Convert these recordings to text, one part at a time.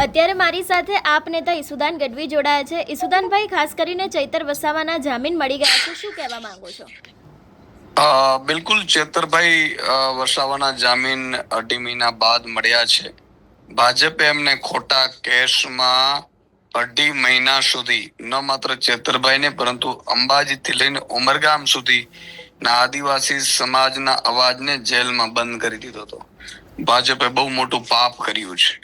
અત્યારે મારી સાથે આપ નેતા ઈસુદાન ગઢવી જોડાયા છે। ઈસુદાનભાઈ, ખાસ કરીને ચૈતર વસાવાના જામીન મળી ગયા છે, શું કહેવા માંગો છો? બિલકુલ, ચેતરભાઈ વસાવાના જામીન 2.5 મહિના બાદ મળ્યા છે। ભાજપે એમને ખોટા કેસમાં 2.5 મહિના સુધી ન માત્ર ચેતરભાઈને પરંતુ અંબાજીથી લઈને ઉમરગામ સુધી ના આદિવાસી સમાજના અવાજને જેલમાં બંધ કરી દીધો હતો। ભાજપે બહુ મોટું પાપ કર્યું છે।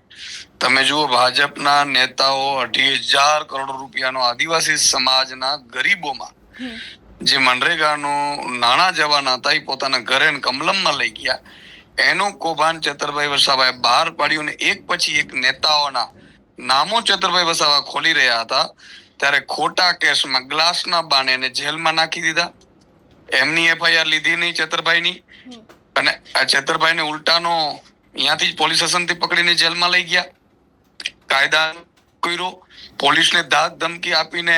તમે જુઓ, ભાજપના નેતાઓ 2.5 કરોડ રૂપિયાનો આદિવાસી સમાજના ગરીબોમાં જે મનરેગાનું નાણાં જવાના હતા એ પોતાના ઘરે કમલમમાં લઈ ગયા। એનું કૌભાંડ ચેતરભાઈ વસાવાએ બહાર પાડ્યું અને એક પછી એક નેતાઓના નામો ચેતરભાઈ વસાવા ખોલી રહ્યા હતા ત્યારે ખોટા કેસમાં ગ્લાસના બાને એને જેલમાં નાખી દીધા। એમની FIR લીધી નહીં ચેતરભાઈની, અને આ ચેતરભાઈને ઉલટાનો અહીંયાથી જ પોલીસ સ્ટેશનથી પકડીને જેલમાં લઈ ગયા। કાયદા કર્યો, પોલીસને ધાક ધમકી આપીને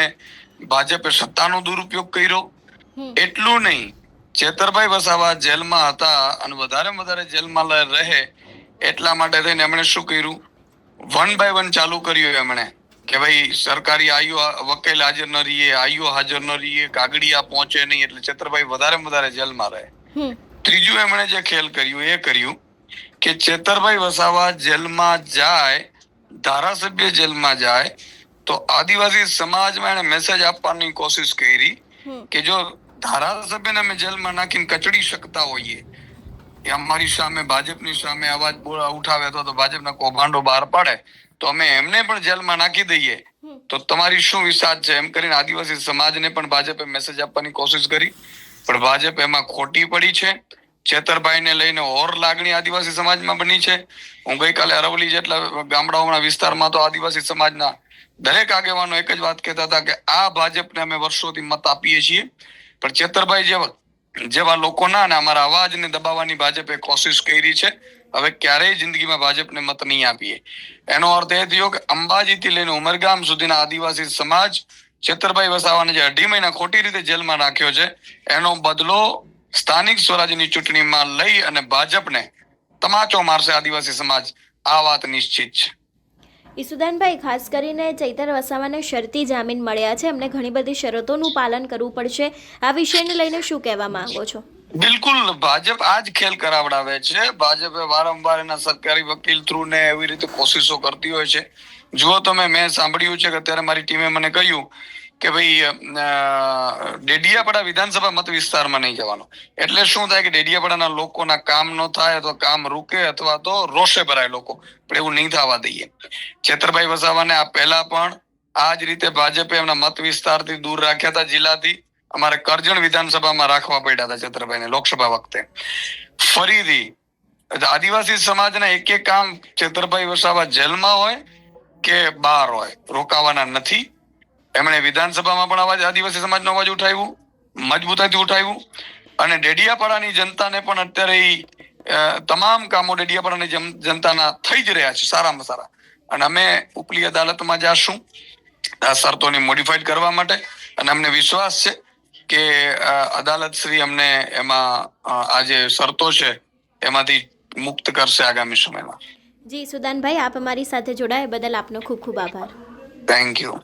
ભાજપે સત્તાનો દુરુપયોગ કર્યો। એટલું નહીં, ચેતરભાઈ વસાવા જેલમાં હતા અને વધારે જેલમાં રહે એટલા માટે થઈને એમણે શું કર્યું, 1 by 1 ચાલુ કર્યું એમણે કે ભાઈ સરકારી આઈઓ વકીલ હાજર ન રહીએ, આઈઓ હાજર ન રહીએ, કાગડિયા પહોંચે નહીં, એટલે ચેતરભાઈ વધારે જેલમાં રહે। ત્રીજું એમણે જે ખેલ કર્યું એ કર્યું કે ચેતરભાઈ વસાવા જેલમાં જાય, ધારાસભ્ય જેલમાં જાય તો આદિવાસી સમાજમાં એને મેસેજ આપવાની કોશિશ કરી કે જો ધારાસભ્યને અમે જેલમાં નાખીને કચડી શકતા હોઈએ, એ અમારી સામે ભાજપની સામે અવાજ ઉઠાવે તો ભાજપના કૌભાંડો બહાર પાડે તો અમે એમને પણ જેલમાં નાખી દઈએ તો તમારી શું વિસાદ છે, એમ કરીને આદિવાસી સમાજને પણ ભાજપે મેસેજ આપવાની કોશિશ કરી, પણ ભાજપ એમાં ખોટી પડી છે। ચેતરભાઈને લઈને ઓર લાગણી આદિવાસી સમાજમાં બની છે। હું ગઈકાલે અરવલ્લી જેટલા ગામડાઓના વિસ્તારમાં તો આદિવાસી સમાજના દરેક આગેવાનો એક જ વાત કહેતા હતા કે આ ભાજપને અમે વર્ષોથી મત આપીએ છીએ, પણ ચેતરભાઈ જેવા લોકોના અને અમારા અવાજને દબાવવાની ભાજપે કોશિશ કરી છે। હવે ક્યારેય જિંદગીમાં ભાજપને મત નહીં આપીએ। એનો અર્થ એ થયો કે અંબાજીથી લઈને ઉમરગામ સુધીના આદિવાસી સમાજ ચેતરભાઈ વસાવાને જે 2.5 મહિના ખોટી રીતે જેલમાં નાખ્યો છે એનો બદલો સ્થાનિક સ્વરાજ્યની ચૂંટણીમાં લઈ અને ભાજપને તમાચો મારશે આદિવાસી સમાજ, આ વાત નિશ્ચિત છે। ઈસુદાનભાઈ, ખાસ કરીને ચૈતર વસાવાને શરતી જામીન મળ્યા છે, એમને ઘણી બધી શરતોનું પાલન કરવું પડશે, આ વિષયને લઈને શું કહેવા માંગો છો? બિલકુલ, ભાજપ આ જ ખેલ કરાવડાવે છે। ભાજપે વારંવાર એના સરકારી વકીલ થ્રુ ને એવી રીતે કોશિશો કરતી હોય છે। જુઓ તમે, મેં સાંભળ્યું છે કે અત્યારે મારી ટીમે મને કહ્યું કે ભાઈ ડેડિયાપાડા વિધાનસભા મત વિસ્તારમાં નહીં જવાનો, એટલે શું થાય કે ડેડિયાપાડાના લોકોના કામ ન થાય અથવા કામ રૂકે અથવા તો રોષે ભરાય લોકો, પણ એવું નહીં થવા દઈએ। ચેતરભાઈ વસાવાને આ પહેલા પણ આ જ રીતે ભાજપે એમના મત વિસ્તારથી દૂર રાખ્યા હતા, જિલ્લાથી। અમારે કરજણ વિધાનસભામાં રાખવા પડ્યા હતા ચેતરભાઈને લોકસભા વખતે। ફરીથી આદિવાસી સમાજના એક કામ ચેતરભાઈ વસાવા જેલમાં હોય કે બહાર હોય રોકાવાના નથી। એમણે વિધાનસભામાં પણ આદિવાસી સમાજનો અવાજ ઉઠાવ્યું, મજબૂતાઈથી ઉઠાવ્યું, અને ડેડિયાપાડાની જનતાને પણ અત્યારે તમામ કામો ડેડિયાપાડાની જનતાના થઈ જ રહ્યા છે સારામાં સારા, અને અમે ઉપલી અદાલતમાં જાશું આ શરતોને મોડિફાઈડ કરવા માટે, અને અમને વિશ્વાસ છે કે અદાલત શ્રી અમને એમાં આ જે શરતો છે એમાંથી મુક્ત કરશે આગામી સમયમાં। જી સુદાનભાઈ, આપ અમારી સાથે જોડાયા બદલ આપનો ખૂબ ખૂબ આભાર। Thank you.